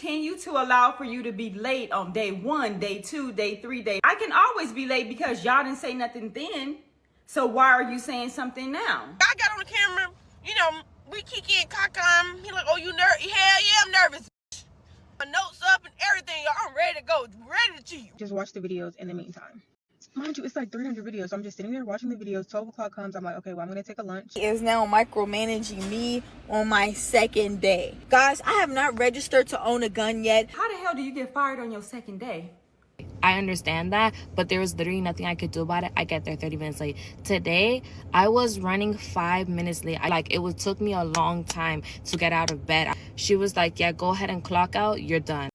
continue to allow for you to be late on day 1, day 2, day 3, day. I can always be late because y'all didn't say nothing then. So why are you saying something now? I got on the camera, we kiki and cock-on. He like, oh, you nervous? Hell yeah, I'm nervous. My notes up and everything. I'm ready to go, ready to cheat. Just watch the videos in the meantime. Mind you, it's like 300 videos. So I'm just sitting there watching the videos. 12 o'clock comes. I'm like, okay, well, I'm going to take a lunch. He is now micromanaging me on my second day. Guys, I have not registered to own a gun yet. How the hell do you get fired on your second day? I understand that, but there was literally nothing I could do about it. I get there 30 minutes late. Today, I was running 5 minutes late. Took me a long time to get out of bed. She was like, yeah, go ahead and clock out. You're done.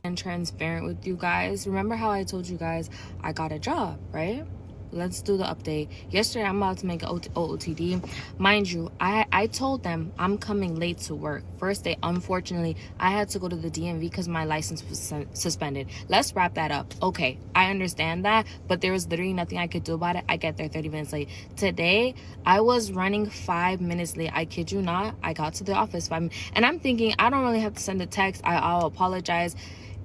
And transparent with you guys. Remember how I told you guys I got a job, right? Let's do the update. Yesterday, I'm about to make an OOTD. Mind you, I told them I'm coming late to work. First day, unfortunately, I had to go to the DMV because my license was suspended. Let's wrap that up. Okay, I understand that, but there was literally nothing I could do about it. I get there 30 minutes late. Today, I was running 5 minutes late. I kid you not. I got to the office and I'm thinking I don't really have to send a text. I'll apologize.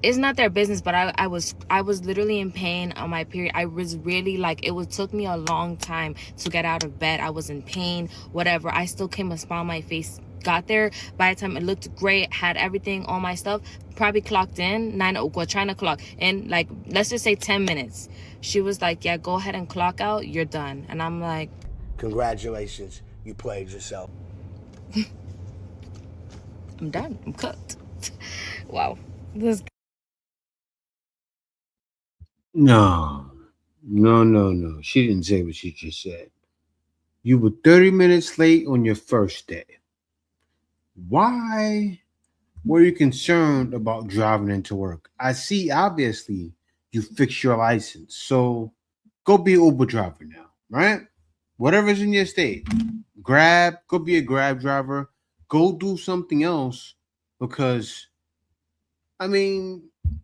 It's not their business, but I was literally in pain on my period. I was really took me a long time to get out of bed. I was in pain, whatever. I still came a smile on my face. Got there, by the time it looked great, had everything, all my stuff, probably clocked in, trying to clock in, let's just say 10 minutes. She was like, yeah, go ahead and clock out, you're done. And I'm like, congratulations, you played yourself. I'm done, I'm cooked. Wow. This. No. She didn't say what she just said. You were 30 minutes late on your first day. Why were you concerned about driving into work? I see, obviously, you fixed your license. So go be an Uber driver now, right? Whatever's in your state. Go be a Grab driver. Go do something else because,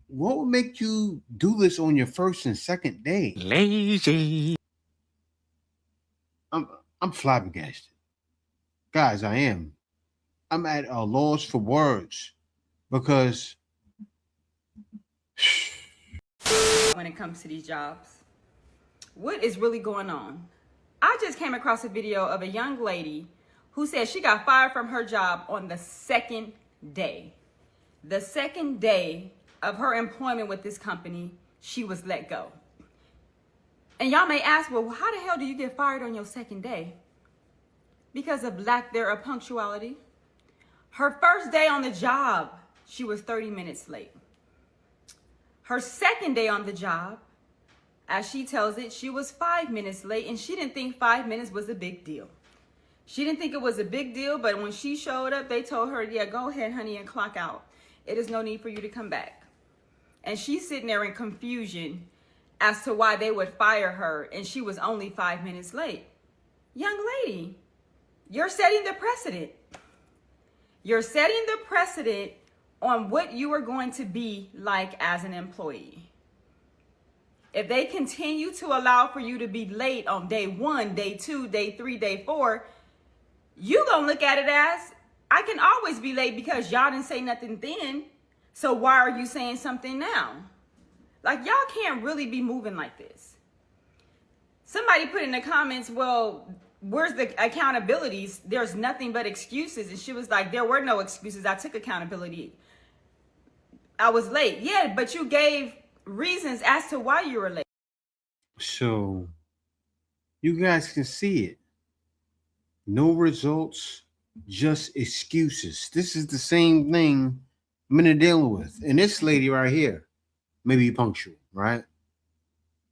what would make you do this on your first and second day? Lazy. I'm flabbergasted. Guys, I am. I'm at a loss for words because when it comes to these jobs, what is really going on? I just came across a video of a young lady who said she got fired from her job on the second day. The second day of her employment with this company, she was let go. And y'all may ask, well, how the hell do you get fired on your second day? Because of lack thereof punctuality. Her first day on the job, she was 30 minutes late. Her second day on the job, as she tells it, she was 5 minutes late, and she didn't think 5 minutes was a big deal. She didn't think it was a big deal, but when she showed up, they told her, yeah, go ahead, honey, and clock out. It is no need for you to come back. And she's sitting there in confusion as to why they would fire her, and she was only 5 minutes late. Young lady, you're setting the precedent. You're setting the precedent on what you are going to be like as an employee. If they continue to allow for you to be late on day 1, day 2, day 3, day 4, you gonna look at it as, I can always be late because y'all didn't say nothing then. So why are you saying something now? Y'all can't really be moving like this. Somebody put in the comments, well, where's the accountabilities? There's nothing but excuses. And she was like, there were no excuses. I took accountability. I was late. Yeah, but you gave reasons as to why you were late. So you guys can see it. No results, just excuses. This is the same thing men are dealing with. And this lady right here, maybe punctual, right?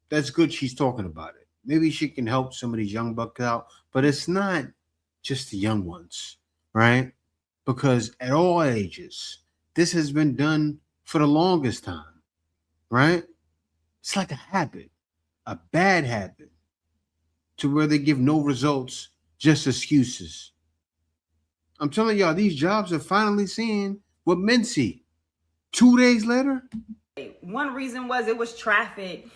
That's good she's talking about it. Maybe she can help some of these young bucks out, but it's not just the young ones, right? Because at all ages, this has been done for the longest time, right? It's like a habit, a bad habit, to where they give no results, just excuses. I'm telling y'all, these jobs are finally seeing what men see. 2 days later, One reason was it was traffic.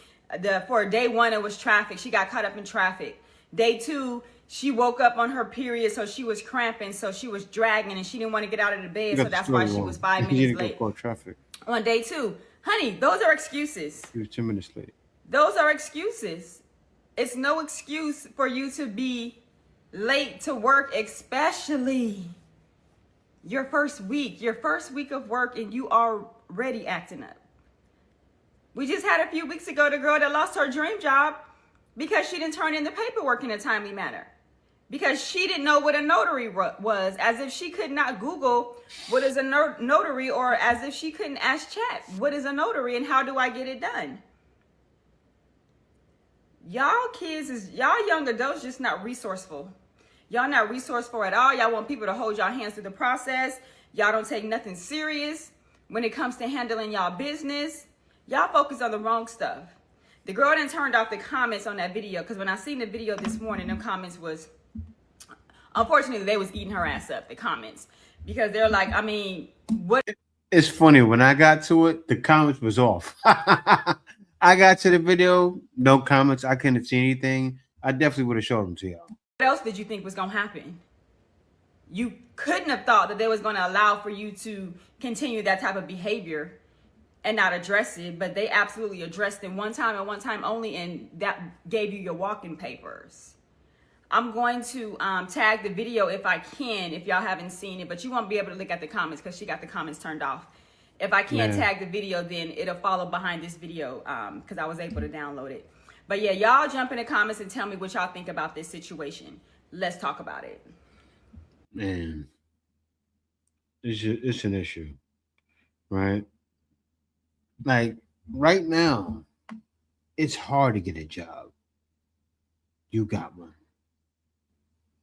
For day one, it was traffic. She got caught up in traffic. Day two, she woke up on her period, so she was cramping, so she was dragging, and she didn't want to get out of the You bed, got so the that's why story she wrong. was 5 You minutes didn't late. go call traffic. On day two, honey, those are excuses. He was 10 minutes late. Those are excuses. It's no excuse for you to be late to work, especially your first week of work, and you are already acting up. We just had a few weeks ago the girl that lost her dream job because she didn't turn in the paperwork in a timely manner. Because she didn't know what a notary was, as if she could not Google what is a notary, or as if she couldn't ask chat, what is a notary and how do I get it done? Y'all young adults just not resourceful. Y'all not resourceful at all. Y'all want people to hold y'all hands through the process. Y'all don't take nothing serious when it comes to handling y'all business. Y'all focus on the wrong stuff. The girl done turned off the comments on that video, because when I seen the video this morning, them comments was, unfortunately, they was eating her ass up, the comments. Because they're like, I mean, what? It's funny, when I got to it, the comments was off. I got to the video, no comments. I couldn't see anything. I definitely would have showed them to y'all. What else did you think was going to happen? You couldn't have thought that they was going to allow for you to continue that type of behavior and not address it, but they absolutely addressed it one time and one time only, and that gave you your walking papers. I'm going to tag the video if I can, if y'all haven't seen it, but you won't be able to look at the comments because she got the comments turned off. If I can't tag the video, then it'll follow behind this video because I was able to download it. But yeah, y'all jump in the comments and tell me what y'all think about this situation. Let's talk about it. Man, it's an issue, right? Like, right now, it's hard to get a job. You got one.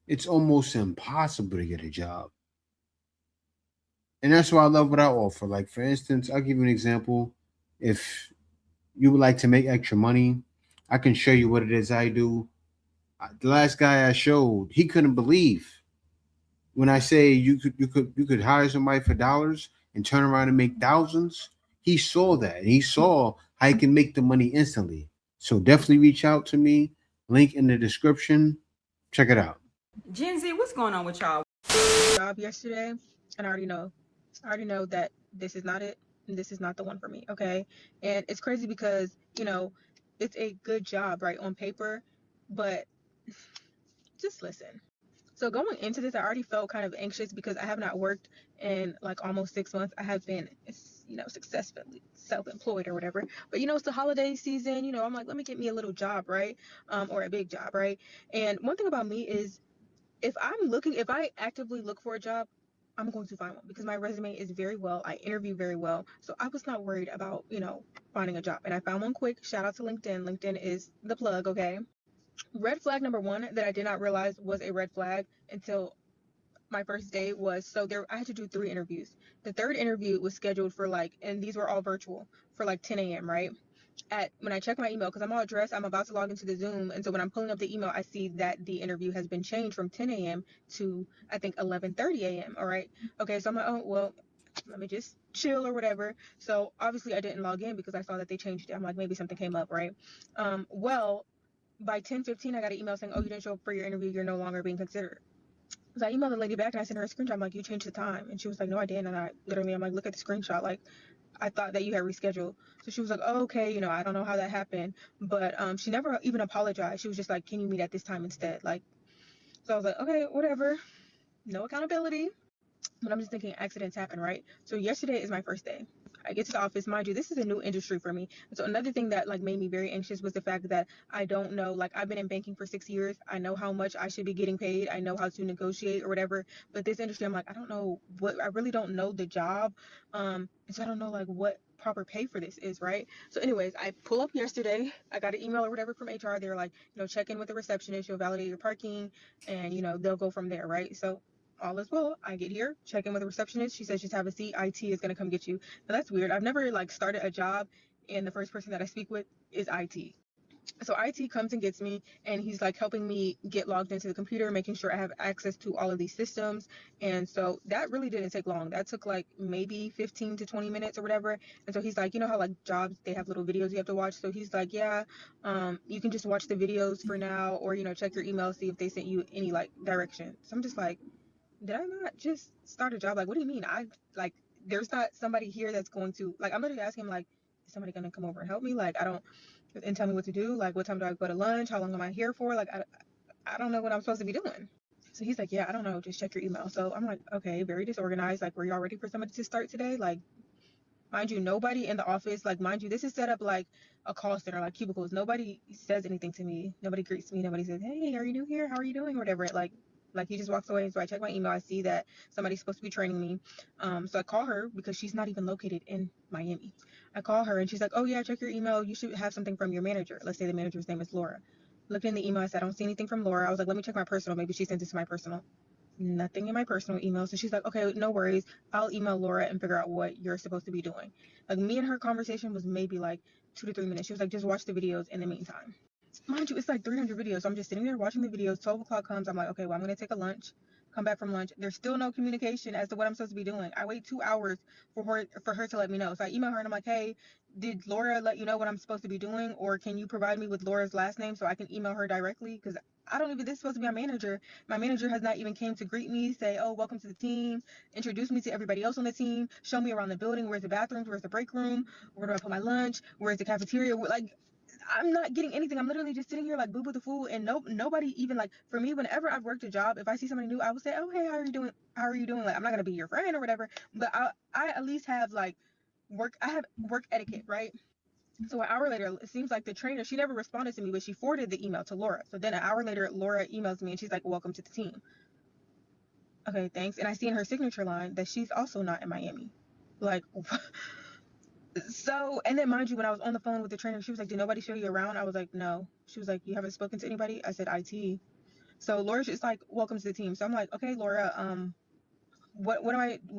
It's almost impossible to get a job. And that's why I love what I offer. Like, for instance, I'll give you an example. If you would like to make extra money, I can show you what it is I do. The last guy I showed, he couldn't believe when I say you could hire somebody for dollars and turn around and make thousands. He saw that. He saw how he can make the money instantly. So definitely reach out to me. Link in the description. Check it out. Gen Z, what's going on with y'all? Job yesterday, and I already know that this is not it, and this is not the one for me. Okay, and it's crazy because it's a good job, right, on paper, but just listen. So going into this, I already felt kind of anxious because I have not worked in like almost 6 months. I have been, successfully self-employed or whatever. But it's the holiday season. I'm like, let me get me a little job, right? Or a big job, right? And one thing about me is, if I actively look for a job, I'm going to find one because my resume is very well. I interview very well. So I was not worried about, finding a job. And I found one quick. Shout out to LinkedIn. LinkedIn is the plug, okay? Red flag number one that I did not realize was a red flag until my first day was, I had to do 3 interviews. The third interview was scheduled for and these were all virtual, for 10 a.m., right? When I check my email, because I'm all dressed, I'm about to log into the Zoom, and so when I'm pulling up the email, I see that the interview has been changed from 10 a.m. to, I think, 11:30 a.m. All right. Okay, so I'm like, oh well, let me just chill or whatever. So obviously I didn't log in because I saw that they changed it. I'm like, maybe something came up, right? Well, by 10:15, I got an email saying, oh, you didn't show up for your interview, you're no longer being considered. So I emailed the lady back and I sent her a screenshot. I'm like, you changed the time. And she was like, no, I didn't. And I'm like, look at the screenshot. Like, I thought that you had rescheduled. So she was like, oh, okay, I don't know how that happened. But she never even apologized. She was just like, can you meet at this time instead? So I was like, okay, whatever. No accountability. But I'm just thinking accidents happen, right? So yesterday is my first day. I get to the office. Mind you, this is a new industry for me. And so another thing that made me very anxious was the fact that I don't know, I've been in banking for 6 years. I know how much I should be getting paid. I know how to negotiate or whatever. But this industry, I'm like, I don't know I really don't know the job. And so I don't know what proper pay for this is, right? So anyways, I pull up yesterday. I got an email or whatever from HR. They're like, check in with the receptionist. You'll validate your parking and, they'll go from there, right? So all is well. I get here, check in with the receptionist. She says, just have a seat. IT is going to come get you. Now that's weird. I've never started a job and the first person that I speak with is IT. So IT comes and gets me, and he's like helping me get logged into the computer, making sure I have access to all of these systems. And so that really didn't take long. That took like maybe 15 to 20 minutes or whatever. And so he's like, you know how like jobs, they have little videos you have to watch. So he's like, yeah, you can just watch the videos for now, or, you know, check your email, see if they sent you any like direction. So I'm just like, did I not just start a job? Like, what do you mean? I like, there's not somebody here that's going to, like, I'm literally asking him, like, is somebody going to come over and help me? Like, I don't, and tell me what to do. Like, what time do I go to lunch? How long am I here for? Like, I don't know what I'm supposed to be doing. So he's like, yeah, I don't know. Just check your email. So I'm like, okay, very disorganized. Like, were y'all ready for somebody to start today? Like, mind you, nobody in the office, like, mind you, this is set up like a call center, like cubicles. Nobody says anything to me. Nobody greets me. Nobody says, hey, are you new here? How are you doing? Or whatever. Like he just walks away. So I check my email. I see that somebody's supposed to be training me. So I call her because she's not even located in Miami. I call her and she's like, oh yeah, check your email. You should have something from your manager. Let's say the manager's name is Laura. Looked in the email. I said, I don't see anything from Laura. I was like, let me check my personal. Maybe she sent it to my personal. Nothing in my personal email. So she's like, okay, no worries. I'll email Laura and figure out what you're supposed to be doing. Like, me and her conversation was maybe like 2 to 3 minutes. She was like, just watch the videos in the meantime. Mind you, it's like 300 videos. So I'm just sitting there watching the videos. 12 o'clock comes. I'm like, okay, well, I'm going to take a lunch, come back from lunch. There's still no communication as to what I'm supposed to be doing. I wait 2 hours for her to let me know. So I email her and I'm like, hey, did Laura let you know what I'm supposed to be doing? Or can you provide me with Laura's last name so I can email her directly? Because I don't even, this is supposed to be my manager. My manager has not even came to greet me, say, oh, welcome to the team, introduce me to everybody else on the team, show me around the building. Where's the bathrooms? Where's the break room? Where do I put my lunch? Where's the cafeteria? Like, I'm not getting anything. I'm literally just sitting here like boo boo the fool, and nobody even, like, for me, whenever I've worked a job, if I see somebody new, I will say, oh hey, how are you doing? How are you doing? Like, I'm not gonna be your friend or whatever, but I at least have like I have work etiquette, right? So an hour later, it seems like the trainer, she never responded to me, but she forwarded the email to Laura. So then an hour later, Laura emails me and she's like, welcome to the team. Okay, thanks. And I see in her signature line that she's also not in Miami. Like, so, and then mind you, when I was on the phone with the trainer, she was like, did nobody show you around? I was like, no. She was like, you haven't spoken to anybody? I said, IT. So Laura's just like, welcome to the team. So I'm like, okay, Laura, what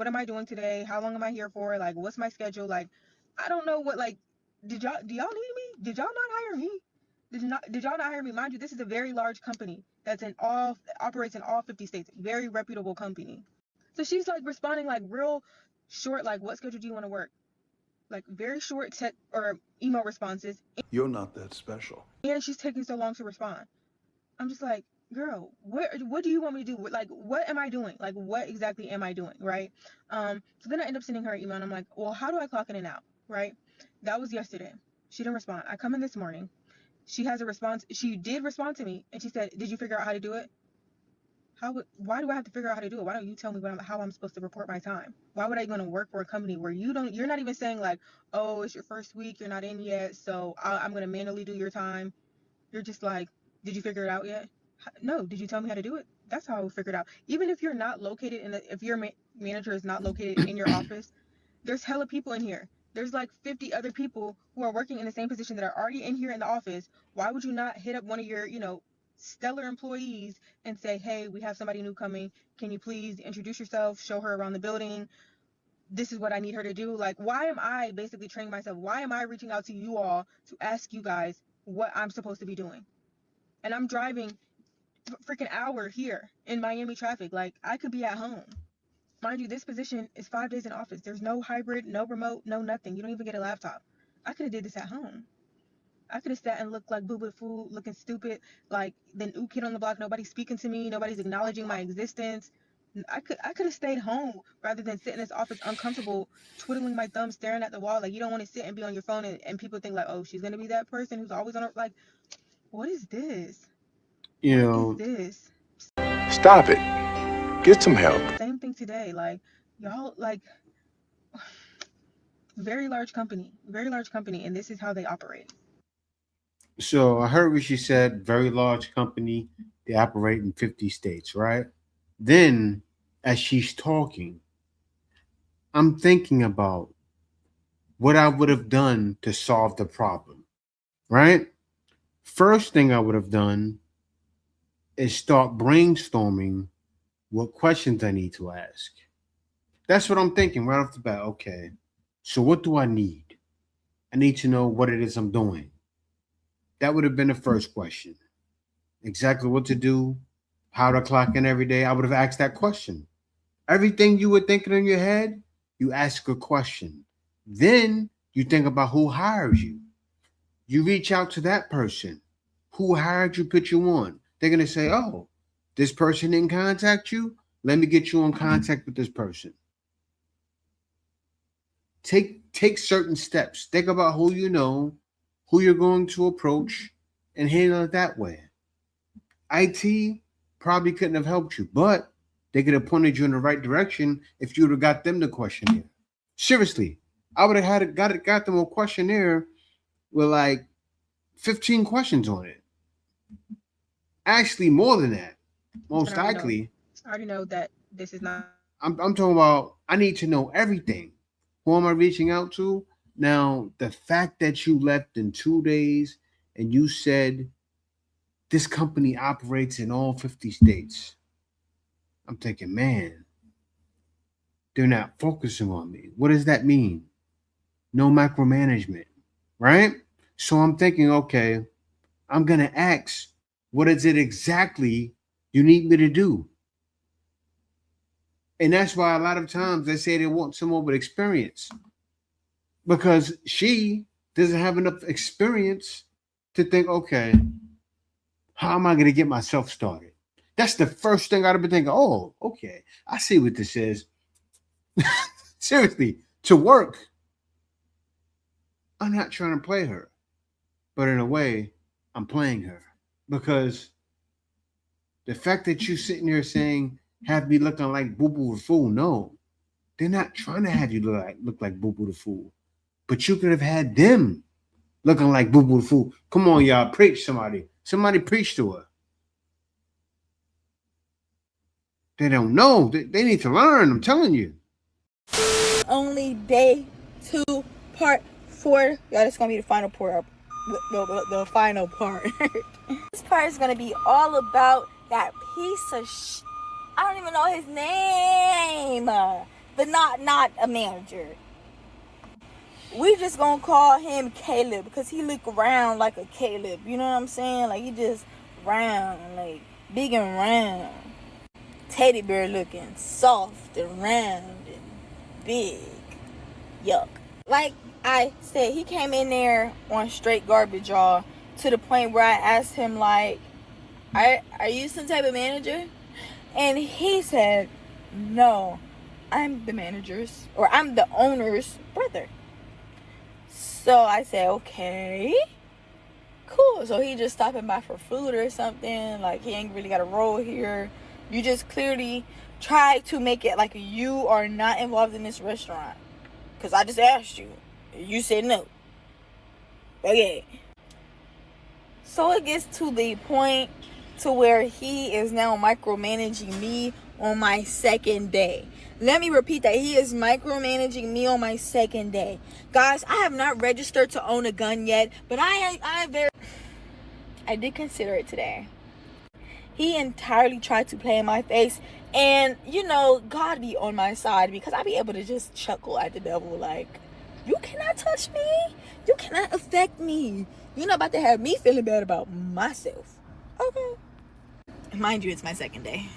am I doing today? How long am I here for? Like, what's my schedule? Like, I don't know what, like, do y'all need me? Did y'all not hire me? Did y'all not hire me? Mind you, this is a very large company that's operates in all 50 states. Very reputable company. So she's like responding like real short, like, what schedule do you want to work? Like, very short text or email responses. You're not that special. And she's taking so long to respond. I'm just like, girl, what do you want me to do? Like, what am I doing? Like, what exactly am I doing? Right. So then I end up sending her an email and I'm like, well, how do I clock in and out? Right. That was yesterday. She didn't respond. I come in this morning. She has a response. She did respond to me and she said, did you figure out how to do it? Why do I have to figure out how to do it? Why don't you tell me how I'm supposed to report my time? Why would I going to work for a company where you're not even saying like, oh, it's your first week, you're not in yet, so I'm going to manually do your time. You're just like, did you figure it out yet? No. Did you tell me how to do it? That's how I would figure it out. Even if you're not located if your manager is not located in your office, there's hella people in here. There's like 50 other people who are working in the same position that are already in here in the office. Why would you not hit up one of your, stellar employees and say, hey, we have somebody new coming. Can you please introduce yourself, show her around the building? This is what I need her to do. Like, why am I basically training myself? Why am I reaching out to you all to ask you guys what I'm supposed to be doing? And I'm driving freaking hour here in Miami traffic. Like, I could be at home. Mind you, this position is 5 days in office. There's no hybrid, no remote, no nothing. You don't even get a laptop. I could have did this at home. I could have sat and looked like boo boo fool, looking stupid, like the new kid on the block. Nobody's speaking to me. Nobody's acknowledging my existence. I could have stayed home rather than sit in this office uncomfortable, twiddling my thumbs, staring at the wall. Like, you don't want to sit and be on your phone and people think like, oh, she's gonna be that person who's always on her. Like, what is this? You What is know, this? Stop it. Get some help. Same thing today. Like, y'all, like, very large company, and this is how they operate. so I heard what she said, very large company, they operate in 50 states, right? Then, as she's talking, I'm thinking about what I would have done to solve the problem, right? First thing I would have done is start brainstorming what questions I need to ask. That's what I'm thinking right off the bat. Okay, so what do I need? I need to know what it is I'm doing. That would have been the first question. Exactly what to do, how to clock in every day. I would have asked that question. Everything you were thinking in your head, you ask a question. Then you think about who hires you. You reach out to that person. Who hired you, put you on. They're going to say, oh, this person didn't contact you? Let me get you in contact with this person. Take certain steps. Think about who you know, who you're going to approach, and handle it that way. IT probably couldn't have helped you, but they could have pointed you in the right direction if you would have got them the questionnaire. Seriously, I would have got them a questionnaire with like 15 questions on it. Actually, more than that, most likely. I already know that this is not. I'm talking about. I need to know everything. Who am I reaching out to? Now, the fact that you left in 2 days and you said this company operates in all 50 states. I'm thinking, man, they're not focusing on me. What does that mean? No micromanagement, right? So I'm thinking, okay, I'm going to ask, what is it exactly you need me to do? And that's why a lot of times they say they want someone with experience, because she doesn't have enough experience to think, okay, how am I going to get myself started? That's the first thing I'd have been thinking. Oh, okay, I see what this is. Seriously, to work. I'm not trying to play her, but in a way, I'm playing her, because the fact that you sitting here saying, have me looking like Boo Boo the Fool, no, they're not trying to have you look like Boo Boo the Fool, but you could have had them looking like Boo Boo the Fool. Come on, y'all, preach somebody. Somebody preach to her. They don't know. They need to learn. I'm telling you. Only day 2, part 4. Y'all, this gonna be the final part. The final part. This part is gonna be all about that piece of I don't even know his name, but not a manager. We just gonna call him Caleb because he look round like a Caleb. You know what I'm saying? Like he just round, like big and round, teddy bear looking, soft and round and big. Yuck. Like I said, he came in there on straight garbage, y'all, to the point where I asked him, like, are you some type of manager? And he said, no, I'm the manager's, or I'm the owner's brother. So I said, okay, cool. So he just stopping by for food or something. Like, he ain't really got a role here. You just clearly try to make it like you are not involved in this restaurant. Because I just asked you. You said no. Okay. So it gets to the point to where he is now micromanaging me on my second day. Let me repeat that. He is micromanaging me on my second day. Guys, I have not registered to own a gun yet, but I did consider it today. He entirely tried to play in my face, and you know, God be on my side, because I be able to just chuckle at the devil like, you cannot touch me. You cannot affect me. You're not about to have me feeling bad about myself. Okay. Mind you, it's my second day.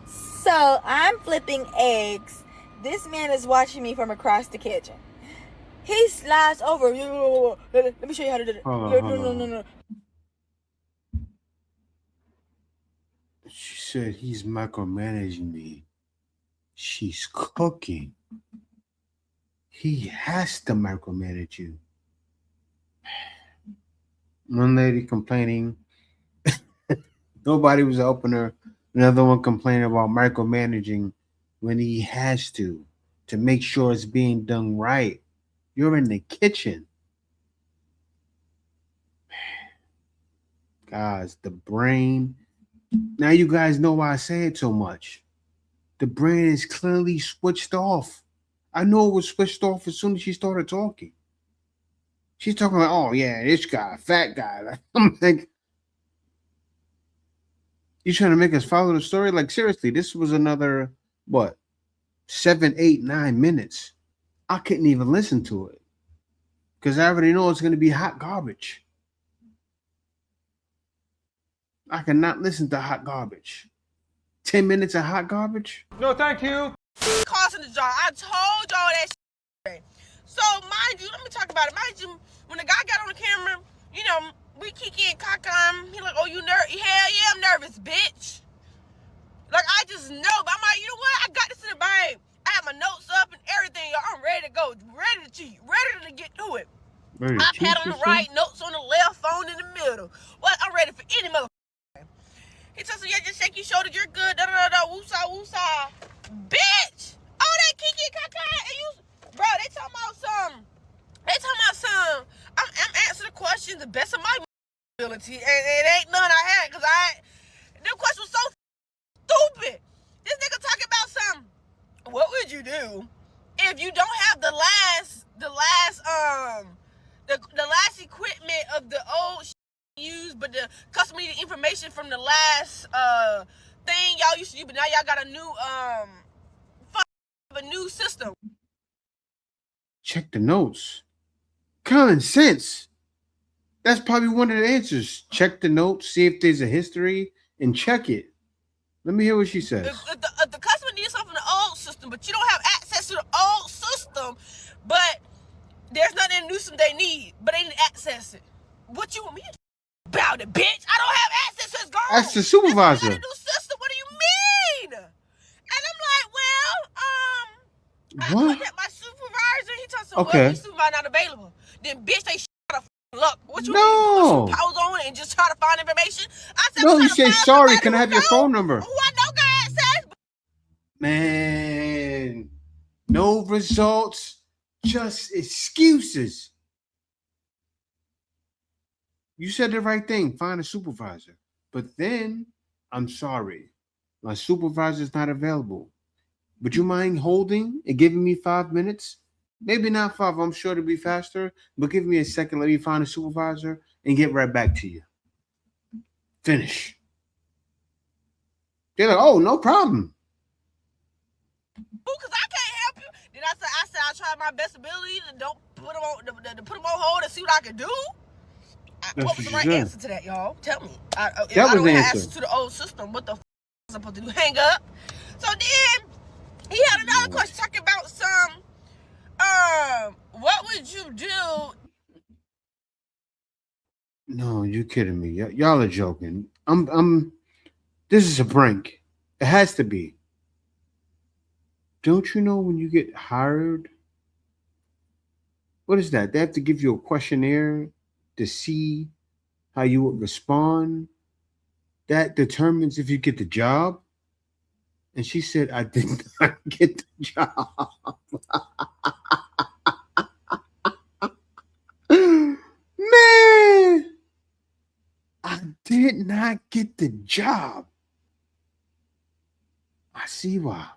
So I'm flipping eggs. This man is watching me from across the kitchen. He slides over. Let me show you how to do it. No. She said he's micromanaging me. She's cooking. He has to micromanage you. One lady complaining nobody was helping her. Another one complaining about micromanaging when he has to make sure it's being done right. You're in the kitchen. Guys, the brain. Now you guys know why I say it so much. The brain is clearly switched off. I know it was switched off as soon as she started talking. She's talking like, oh yeah, this guy, fat guy. I'm like, you trying to make us follow the story? Like, seriously, this was another, 7, 8, 9 minutes. I couldn't even listen to it because I already know it's going to be hot garbage. I cannot listen to hot garbage. 10 minutes of hot garbage? No, thank you. Causing the job. I told y'all that shit. So, mind you, let me talk about it. Mind you, when the guy got on the camera, you know, we kiki and kaka. He like, oh, you nervous? Hell yeah, I'm nervous, bitch. Like, I just know. But I'm like, you know what? I got this in the bag. I have my notes up and everything. I'm ready to go. Ready to cheat. Ready to get to it. iPad on the right, notes on the left, phone in the middle. Well, I'm ready for any motherfucker. He tells me, yeah, just shake your shoulders, you're good, da-da-da-da, woosah, woosah. Bitch! Oh, that kiki kaka, and you, bro, they talking about some, I'm answering the question the best of my ability, and it ain't none I had, because the question was so stupid. This nigga talking about some, what would you do if you don't have the last equipment of the old used, but the customer needed information from the last thing y'all used to use, but now y'all got a new system. Check the notes. Common sense. That's probably one of the answers. Check the notes, see if there's a history, and check it. Let me hear what she says. If the customer needs something from the old system, but you don't have access to the old system, but there's nothing in the new system they need, but they need to access it. What you want me to do about it, bitch? I don't have access to it. It's gone. Ask the supervisor. That's a new system. What do you mean? And I'm like, well, I contact my supervisor. He tells me, well, your supervisor not available. Then, bitch, they shut the luck. What you want me to put some pause on and just try to find information? I said, no, you say sorry. Can I have your phone number? Who I know got access. Man, no results, just excuses. You said the right thing. Find a supervisor. But then, I'm sorry. My supervisor's not available. Would you mind holding and giving me 5 minutes? Maybe not 5. I'm sure it'll be faster. But give me a second. Let me find a supervisor and get right back to you. Finish. They're like, oh, no problem. Because I can't help you. Then I said I tried my best ability to don't put them on hold and see what I can do. What was the right answer to that, y'all? Tell me. If I don't have access to the old system, what the f was I supposed to do? Hang up? So then he had another question talking about some what would you do? No, you're kidding me. Y'all are joking. This is a prank. It has to be. Don't you know when you get hired? What is that? They have to give you a questionnaire to see how you would respond. That determines if you get the job. And she said, I did not get the job. Man, I did not get the job. I see why.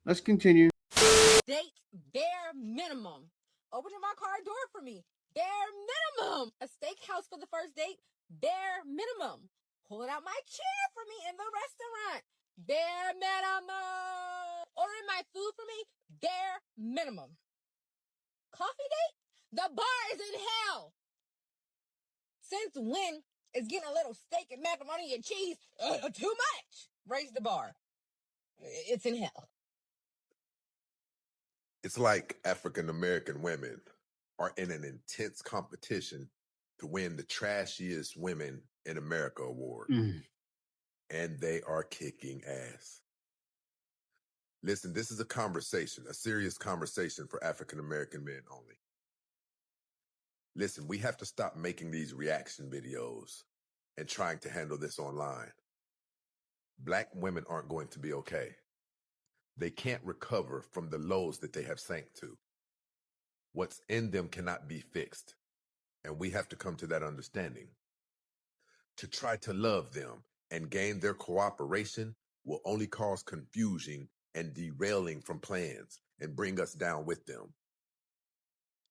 Let's continue. Date bare minimum. Opening my car door for me. Bare minimum. A steakhouse for the first date. Bare minimum. Pulling out my chair for me in the restaurant. Bare minimum. Ordering my food for me. Bare minimum. Coffee date? The bar is in hell. Since when is getting a little steak and macaroni and cheese too much? Raise the bar. It's in hell. It's like African American women are in an intense competition to win the trashiest women in America award. And they are kicking ass. Listen, this is a conversation, a serious conversation for African American men only. Listen, we have to stop making these reaction videos and trying to handle this online. Black women aren't going to be okay. They can't recover from the lows that they have sank to. What's in them cannot be fixed, and we have to come to that understanding. To try to love them and gain their cooperation will only cause confusion and derailing from plans and bring us down with them.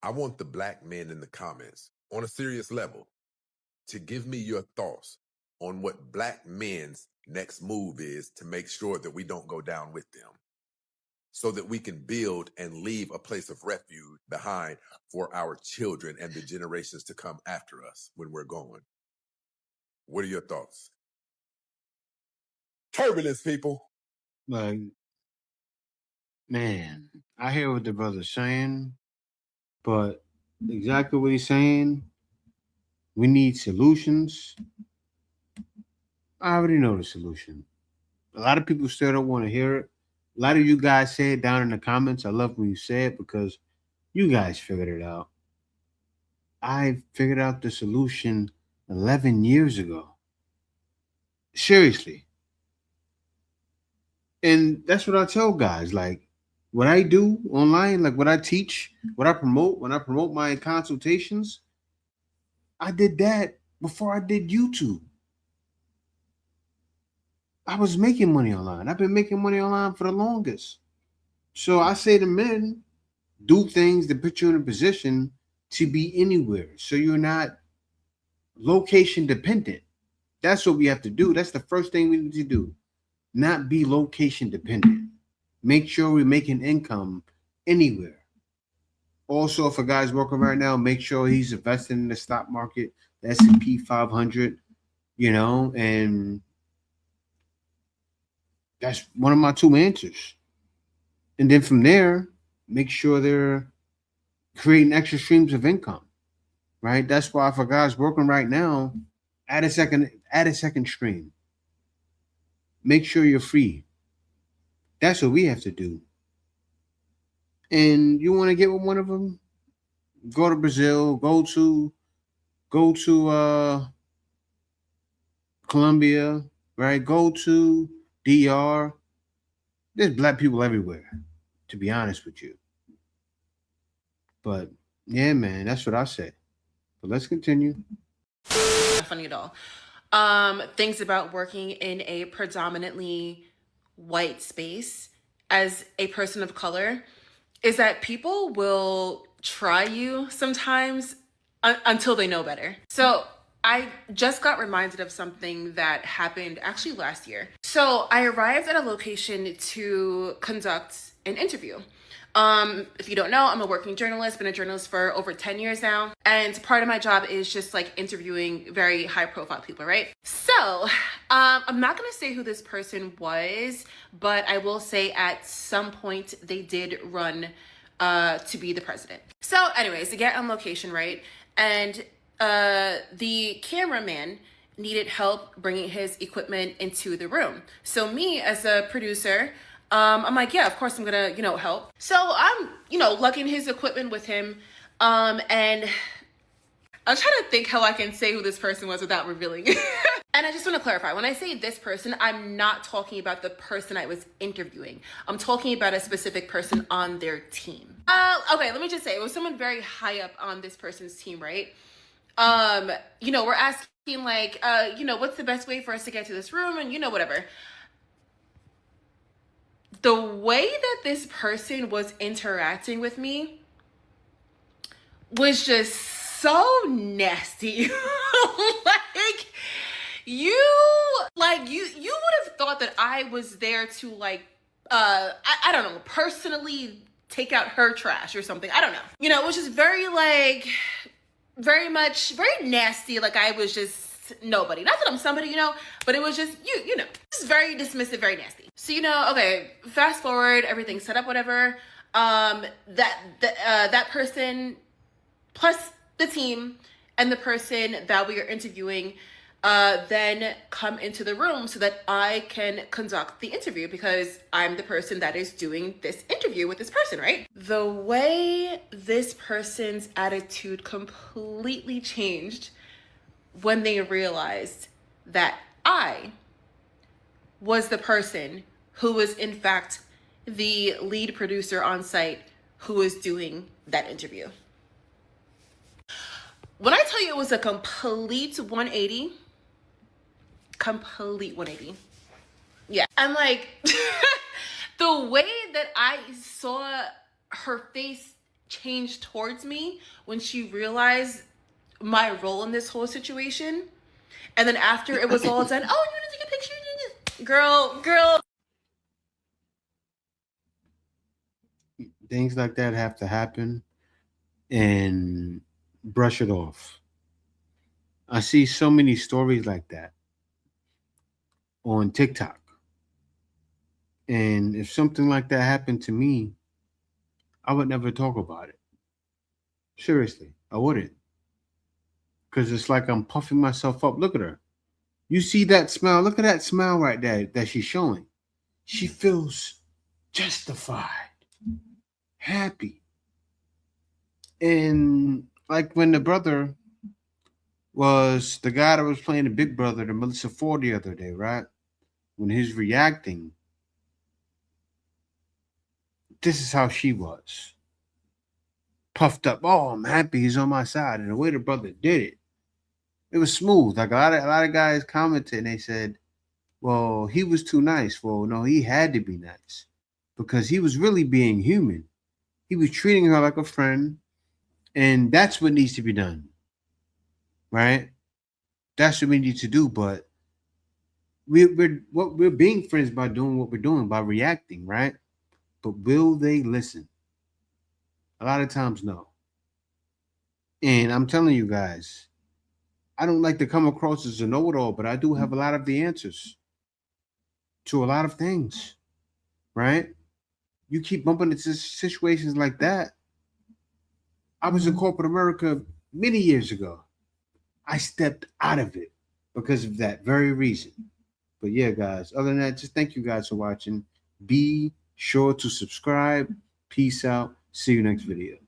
I want the Black men in the comments, on a serious level, to give me your thoughts on what Black men's next move is to make sure that we don't go down with them, so that we can build and leave a place of refuge behind for our children and the generations to come after us when we're gone. What are your thoughts? Turbulence, people. Like, man, I hear what the brother's saying, but exactly what he's saying, we need solutions. I already know the solution. A lot of people still don't want to hear it. A lot of you guys say it down in the comments. I love when you say it because you guys figured it out. I figured out the solution 11 years ago. Seriously. And that's what I tell guys. Like, what I do online, like what I teach, what I promote, when I promote my consultations, I did that before I did YouTube. I was making money online. I've been making money online for the longest. So I say to men, do things that put you in a position to be anywhere. So you're not location dependent. That's what we have to do. That's the first thing we need to do. Not be location dependent. Make sure we're making income anywhere. Also, if a guy's working right now, make sure he's investing in the stock market, the S&P 500, and that's one of my two answers. And then from there, make sure they're creating extra streams of income, right? That's why if a guy's working right now, add a second stream. Make sure you're free. That's what we have to do. And you want to get with one of them? Go to Brazil. Go to Colombia, right? Go to DR. There's black people everywhere, to be honest with you. But yeah, man, that's what I say. But let's continue. Not funny at all. Things about working in a predominantly white space as a person of color is that people will try you sometimes until they know better. So I just got reminded of something that happened actually last year. So I arrived at a location to conduct an interview. If you don't know, I'm a working journalist, been a journalist for over 10 years now. And part of my job is just like interviewing very high profile people, right? So, I'm not gonna say who this person was, but I will say at some point they did run to be the president. So anyways, to get on location, right? And the cameraman needed help bringing his equipment into the room. So me as a producer, I'm like, yeah, of course I'm gonna, help. So I'm, lugging his equipment with him. And I'm trying to think how I can say who this person was without revealing. And I just want to clarify, when I say this person, I'm not talking about the person I was interviewing. I'm talking about a specific person on their team. Okay, let me just say, it was someone very high up on this person's team, right? We're asking like, what's the best way for us to get to this room and, whatever. The way that this person was interacting with me was just so nasty. You would have thought that I was there to I don't know, personally take out her trash or something. I don't know. It was just very very nasty. Like I was just nobody. Not that I'm somebody, but it was just just very dismissive, very nasty. So okay, fast forward, everything's set up, whatever. That person plus the team and the person that we are interviewing then come into the room so that I can conduct the interview because I'm the person that is doing this interview with this person, right? The way this person's attitude completely changed when they realized that I was the person who was in fact the lead producer on site who was doing that interview. When I tell you it was a complete 180, yeah. I'm like, the way that I saw her face change towards me when she realized my role in this whole situation, and then after it was all done, oh, you want to take a picture? Girl. Things like that have to happen and brush it off. I see so many stories like that on TikTok. And if something like that happened to me, I would never talk about it. Seriously, I wouldn't. Because it's like I'm puffing myself up. Look at her. You see that smile? Look at that smile right there that she's showing. She feels justified, happy. And like when the brother was the guy that was playing the big brother, the Melissa Ford, the other day, right? When he's reacting, this is how she was. Puffed up. Oh, I'm happy he's on my side. And the way the brother did it, it was smooth. Like a lot of guys commented and they said, well, he was too nice. Well, no, he had to be nice because he was really being human. He was treating her like a friend, and that's what needs to be done, right? That's what we need to do. But we're being friends by doing what we're doing, by reacting, right? But will they listen? A lot of times, no. And I'm telling you guys, I don't like to come across as a know-it-all, but I do have a lot of the answers to a lot of things, right? You keep bumping into situations like that. I was in corporate America many years ago. I stepped out of it because of that very reason. But yeah, guys, other than that, just thank you guys for watching. Be sure to subscribe. Peace out. See you next video.